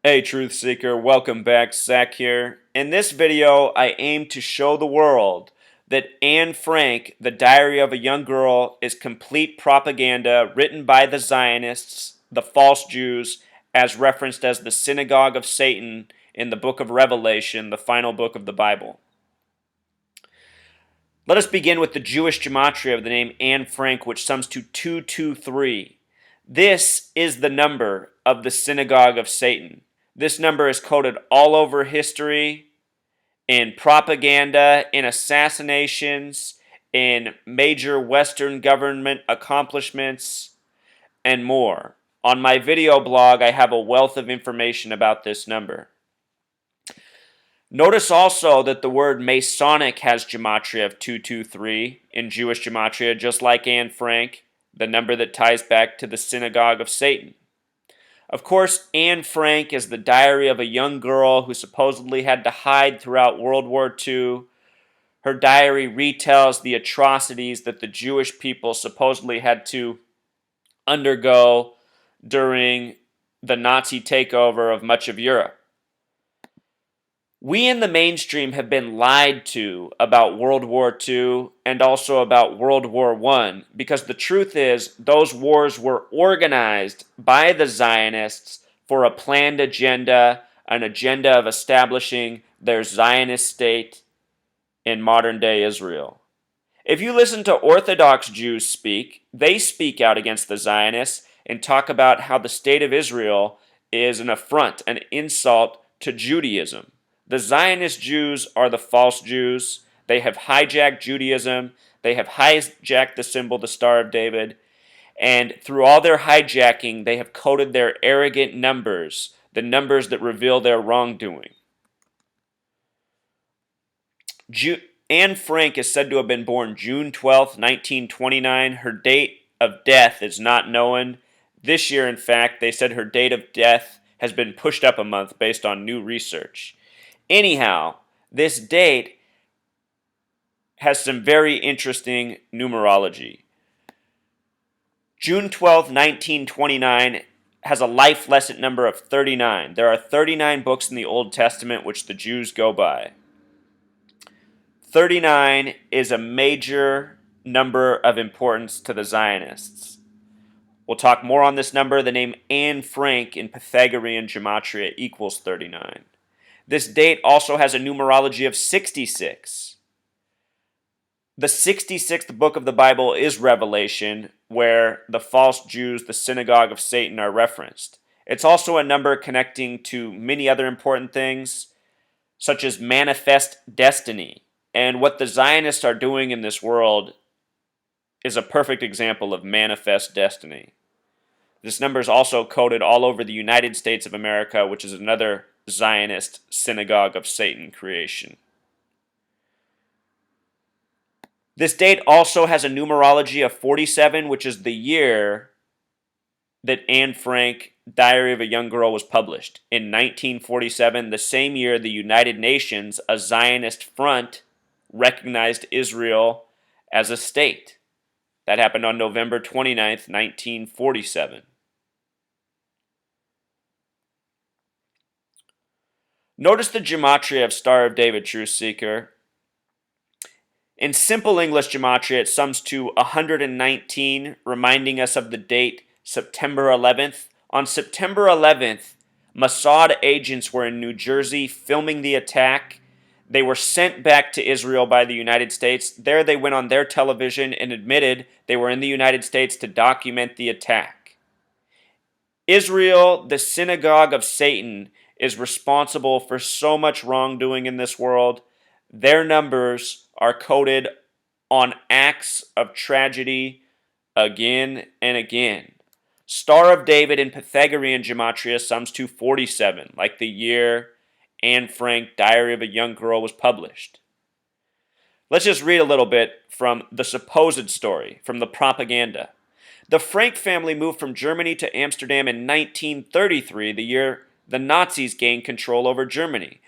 Hey Truth Seeker, welcome back, Zach here. In this video, I aim to show the world that Anne Frank, The Diary of a Young Girl, is complete propaganda written by the Zionists, the false Jews, as referenced as the Synagogue of Satan in the book of Revelation, the final book of the Bible. Let us begin with the Jewish gematria of the name Anne Frank, which sums to 223. This is the number of the Synagogue of Satan. This number is quoted all over history, in propaganda, in assassinations, in major Western government accomplishments, and more. On my video blog, I have a wealth of information about this number. Notice also that the word Masonic has gematria of 223 in Jewish gematria, just like Anne Frank, the number that ties back to the Synagogue of Satan. Of course, Anne Frank is the diary of a young girl who supposedly had to hide throughout World War II. Her diary retells the atrocities that the Jewish people supposedly had to undergo during the Nazi takeover of much of Europe. We in the mainstream have been lied to about World War II and also about World War I because the truth is those wars were organized by the Zionists for a planned agenda, an agenda of establishing their Zionist state in modern day Israel. If you listen to Orthodox Jews speak, they speak out against the Zionists and talk about how the state of Israel is an affront, an insult to Judaism. The Zionist Jews are the false Jews. They have hijacked Judaism. They have hijacked the symbol, the Star of David. And through all their hijacking, they have coded their arrogant numbers, the numbers that reveal their wrongdoing. Anne Frank is said to have been born June 12, 1929. Her date of death is not known. This year, in fact, they said her date of death has been pushed up a month based on new research. Anyhow, this date has some very interesting numerology. June 12, 1929 has a life lesson number of 39. There are 39 books in the Old Testament which the Jews go by. 39 is a major number of importance to the Zionists. We'll talk more on this number. The name Anne Frank in Pythagorean gematria equals 39. This date also has a numerology of 66. The 66th book of the Bible is Revelation, where the false Jews, the Synagogue of Satan, are referenced. It's also a number connecting to many other important things, such as manifest destiny. And what the Zionists are doing in this world is a perfect example of manifest destiny. This number is also coded all over the United States of America, which is another Zionist Synagogue of Satan creation. This date also has a numerology of 47, which is the year that Anne Frank, Diary of a Young Girl, was published. In 1947, the same year the United Nations, a Zionist front, recognized Israel as a state. That happened on November 29th, 1947. Notice the gematria of Star of David, Truth Seeker. In simple English gematria, it sums to 119, reminding us of the date September 11th. On September 11th, Mossad agents were in New Jersey filming the attack. They were sent back to Israel by the United States. There they went on their television and admitted they were in the United States to document the attack. Israel, the Synagogue of Satan, is responsible for so much wrongdoing in this world. Their numbers are coded on acts of tragedy again and again. Star of David in Pythagorean gematria sums to 47, like the year Anne Frank, Diary of a Young Girl, was published. Let's just read a little bit from the supposed story, from the propaganda. The Frank family moved from Germany to Amsterdam in 1933, the year the Nazis gained control over Germany.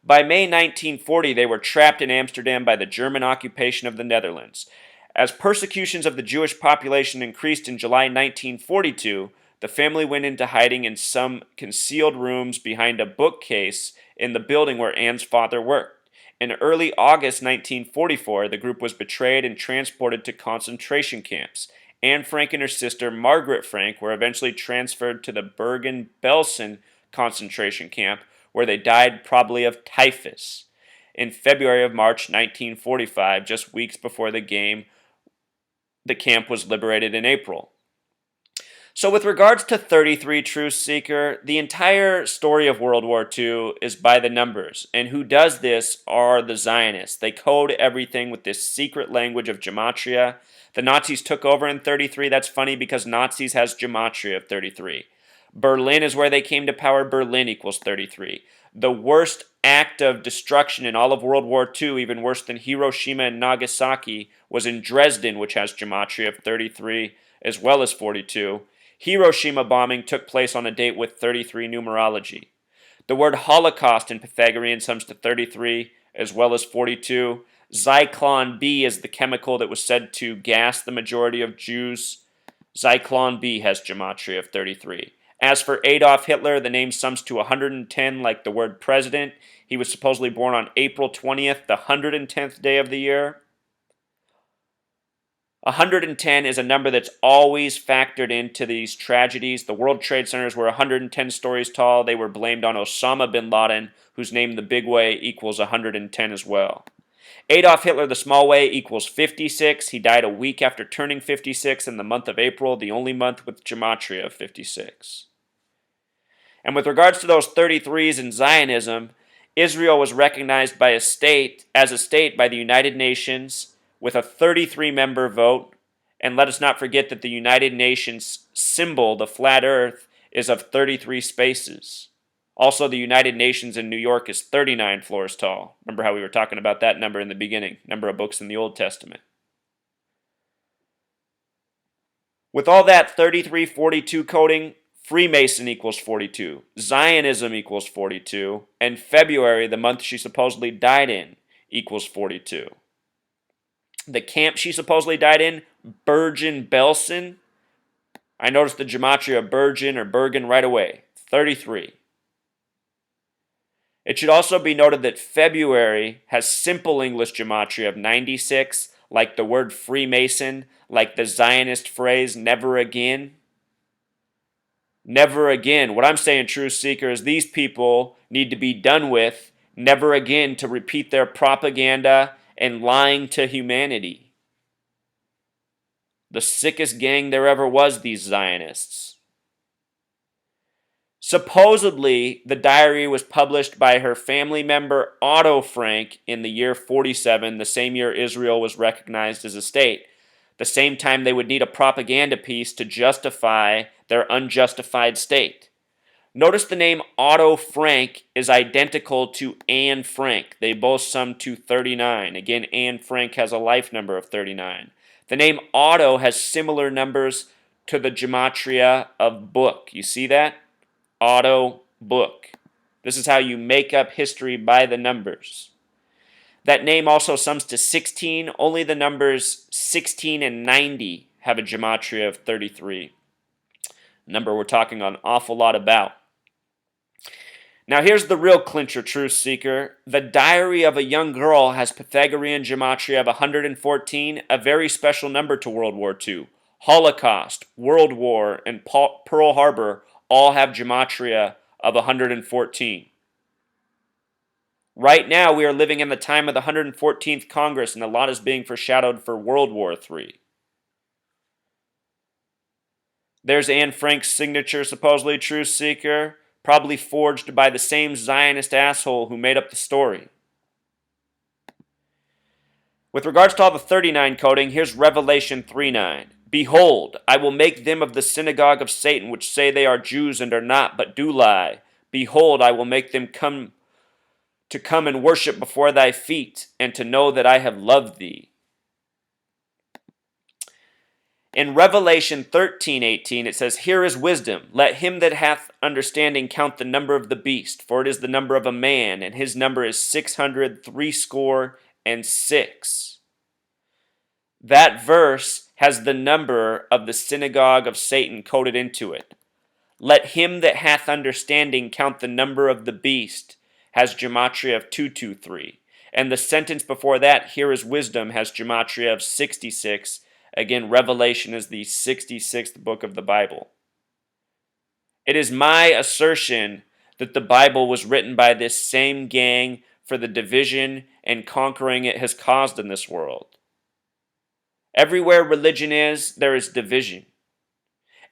By May 1940, they were trapped in Amsterdam by the German occupation of the Netherlands. As persecutions of the Jewish population increased in July 1942, The family went into hiding in some concealed rooms behind a bookcase in the building where Anne's father worked. In early August 1944, the group was betrayed and transported to concentration camps. Anne Frank and her sister, Margaret Frank, were eventually transferred to the Bergen-Belsen concentration camp, where they died probably of typhus. In February of March 1945, just weeks before the game, the camp was liberated in April. So with regards to 33, Truth Seeker, the entire story of World War II is by the numbers. And who does this are the Zionists. They code everything with this secret language of gematria. The Nazis took over in 33. That's funny because Nazis has gematria of 33. Berlin is where they came to power. Berlin equals 33. The worst act of destruction in all of World War II, even worse than Hiroshima and Nagasaki, was in Dresden, which has gematria of 33 as well as 42. Hiroshima bombing took place on a date with 33 numerology. The word Holocaust in Pythagorean sums to 33 as well as 42. Zyklon B is the chemical that was said to gas the majority of Jews. Zyklon B has gematria of 33. As for Adolf Hitler, the name sums to 110 like the word president. He was supposedly born on April 20th, the 110th day of the year. 110 is a number that's always factored into these tragedies. The World Trade Centers were 110 stories tall. They were blamed on Osama bin Laden, whose name the big way equals 110 as well. Adolf Hitler, the small way, equals 56. He died a week after turning 56 in the month of April, the only month with gematria of 56. And with regards to those 33s in Zionism, Israel was recognized by as a state by the United Nations with a 33-member vote. And let us not forget that the United Nations symbol, the flat earth, is of 33 spaces. Also, the United Nations in New York is 39 floors tall. Remember how we were talking about that number in the beginning, number of books in the Old Testament. With all that 33-42 coding, Freemason equals 42, Zionism equals 42, and February, the month she supposedly died in, equals 42. The camp she supposedly died in, Bergen-Belsen, I noticed the gematria of Bergen or Bergen right away, 33. It should also be noted that February has simple English gematria of 96, like the word Freemason, like the Zionist phrase, never again. Never again. What I'm saying, Truth Seeker, is these people need to be done with, never again to repeat their propaganda and lying to humanity. The sickest gang there ever was, these Zionists. Supposedly, the diary was published by her family member Otto Frank in the year 47, the same year Israel was recognized as a state. The same time they would need a propaganda piece to justify their unjustified state. Notice the name Otto Frank is identical to Anne Frank. They both sum to 39. Again, Anne Frank has a life number of 39. The name Otto has similar numbers to the gematria of book. You see that? Otto book. This is how you make up history by the numbers. That name also sums to 16. Only the numbers 16 and 90 have a gematria of 33. A number we're talking an awful lot about. Now here's the real clincher, Truth Seeker. The diary of a young girl has Pythagorean gematria of 114, a very special number to World War II. Holocaust, World War, and Pearl Harbor all have gematria of 114. Right now, we are living in the time of the 114th Congress, and a lot is being foreshadowed for World War III. There's Anne Frank's signature, supposedly, Truth Seeker, probably forged by the same Zionist asshole who made up the story. With regards to all the 39 coding, here's Revelation 3:9. Behold, I will make them of the synagogue of Satan, which say they are Jews and are not, but do lie. Behold, I will make them come and worship before thy feet, and to know that I have loved thee. In Revelation 13:18, it says, Here is wisdom. Let him that hath understanding count the number of the beast, for it is the number of a man, and his number is 666. That verse has the number of the synagogue of Satan coded into it. Let him that hath understanding count the number of the beast, has gematria of 223. And the sentence before that, here is wisdom, has gematria of 66. Again, Revelation is the 66th book of the Bible. It is my assertion that the Bible was written by this same gang for the division and conquering it has caused in this world. Everywhere religion is, there is division.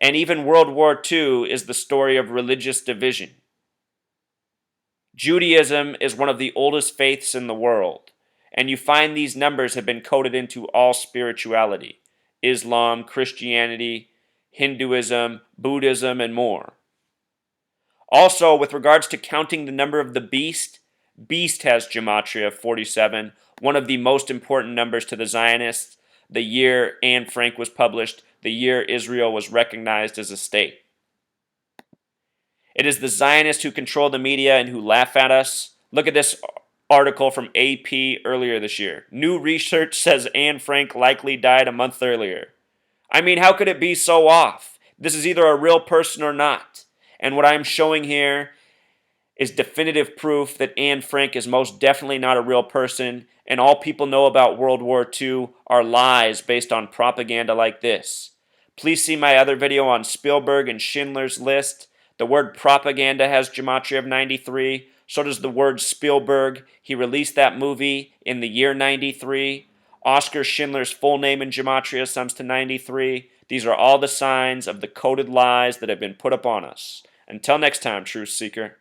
And even World War II is the story of religious division. Judaism is one of the oldest faiths in the world, and you find these numbers have been coded into all spirituality: Islam, Christianity, Hinduism, Buddhism, and more. Also, with regards to counting the number of the beast, beast has gematria of 47, one of the most important numbers to the Zionists, the year Anne Frank was published, the year Israel was recognized as a state. It is the Zionists who control the media and who laugh at us. Look at this article from AP earlier this year. New research says Anne Frank likely died a month earlier. I mean, how could it be so off? This is either a real person or not. And what I'm showing here is definitive proof that Anne Frank is most definitely not a real person, and all people know about World War II are lies based on propaganda like this. Please see my other video on Spielberg and Schindler's List. The word propaganda has gematria of 93. So does the word Spielberg. He released that movie in the year 93. Oskar Schindler's full name in gematria sums to 93. These are all the signs of the coded lies that have been put upon us. Until next time, truth seeker.